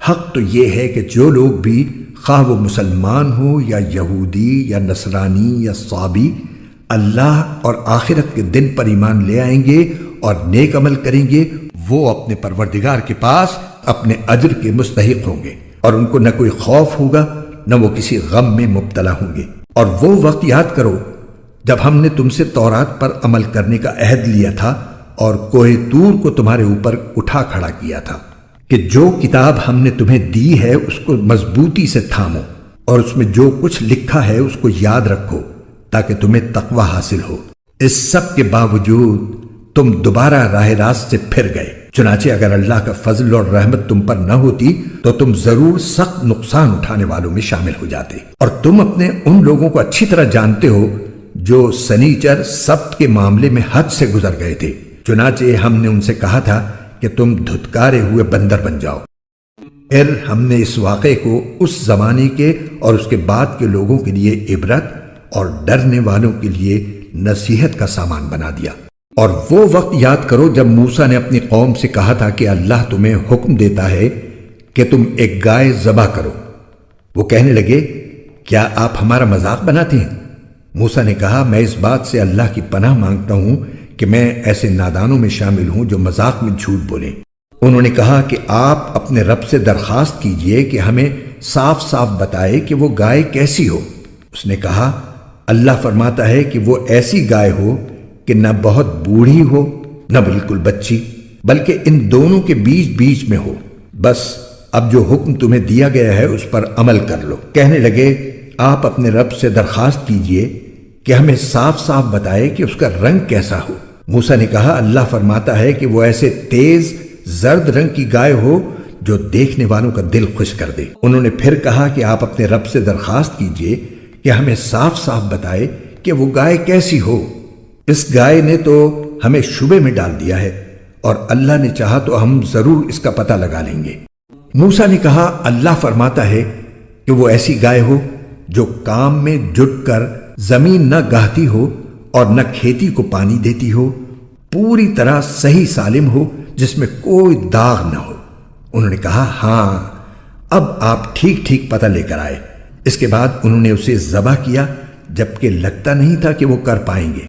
حق تو یہ ہے کہ جو لوگ بھی خواہ وہ مسلمان ہو یا یہودی یا نصرانی یا صابی اللہ اور آخرت کے دن پر ایمان لے آئیں گے اور نیک عمل کریں گے، وہ اپنے پروردگار کے پاس اپنے اجر کے مستحق ہوں گے، اور ان کو نہ کوئی خوف ہوگا نہ وہ کسی غم میں مبتلا ہوں گے۔ اور وہ وقت یاد کرو جب ہم نے تم سے تورات پر عمل کرنے کا عہد لیا تھا اور کوہ طور کو تمہارے اوپر اٹھا کھڑا کیا تھا کہ جو کتاب ہم نے تمہیں دی ہے اس کو مضبوطی سے تھامو، اور اس میں جو کچھ لکھا ہے اس کو یاد رکھو تاکہ تمہیں تقوی حاصل ہو۔ اس سب کے باوجود تم دوبارہ راہ راست سے پھر گئے، چنانچہ اگر اللہ کا فضل اور رحمت تم پر نہ ہوتی تو تم ضرور سخت نقصان اٹھانے والوں میں شامل ہو جاتے، اور تم اپنے ان لوگوں کو اچھی طرح جانتے ہو جو سنیچر سبت کے معاملے میں حد سے گزر گئے تھے، چنانچہ ہم نے ان سے کہا تھا کہ تم دھتکارے ہوئے بندر بن جاؤ۔ پھر ہم نے اس واقعے کو اس زمانے کے اور اس کے بعد کے لوگوں کے لیے عبرت اور ڈرنے والوں کے لیے نصیحت کا سامان بنا دیا۔ اور وہ وقت یاد کرو جب موسیٰ نے اپنی قوم سے کہا تھا کہ اللہ تمہیں حکم دیتا ہے کہ تم ایک گائے ذبح کرو۔ وہ کہنے لگے، کیا آپ ہمارا مذاق بناتے ہیں؟ موسیٰ نے کہا، میں اس بات سے اللہ کی پناہ مانگتا ہوں کہ میں ایسے نادانوں میں شامل ہوں جو مذاق میں جھوٹ بولیں۔ انہوں نے کہا کہ آپ اپنے رب سے درخواست کیجئے کہ ہمیں صاف صاف بتائے کہ وہ گائے کیسی ہو۔ اس نے کہا، اللہ فرماتا ہے کہ وہ ایسی گائے ہو کہ نہ بہت بوڑھی ہو نہ بالکل بچی، بلکہ ان دونوں کے بیچ بیچ میں ہو۔ بس اب جو حکم تمہیں دیا گیا ہے اس پر عمل کر لو۔ کہنے لگے، آپ اپنے رب سے درخواست کیجئے کہ ہمیں صاف صاف بتائے کہ اس کا رنگ کیسا ہو۔ موسیٰ نے کہا، اللہ فرماتا ہے کہ وہ ایسے تیز زرد رنگ کی گائے ہو جو دیکھنے والوں کا دل خوش کر دے۔ انہوں نے پھر کہا کہ آپ اپنے رب سے درخواست کیجئے کہ ہمیں صاف صاف بتائے کہ وہ گائے کیسی ہو۔ اس گائے نے تو ہمیں شبے میں ڈال دیا ہے، اور اللہ نے چاہا تو ہم ضرور اس کا پتہ لگا لیں گے۔ موسیٰ نے کہا، اللہ فرماتا ہے کہ وہ ایسی گائے ہو جو کام میں جٹ کر زمین نہ گاہتی ہو اور نہ کھیتی کو پانی دیتی ہو، پوری طرح صحیح سالم ہو، جس میں کوئی داغ نہ ہو۔ انہوں نے کہا، ہاں اب آپ ٹھیک ٹھیک پتہ لے کر آئے۔ اس کے بعد انہوں نے اسے ذبح کیا، جبکہ لگتا نہیں تھا کہ وہ کر پائیں گے۔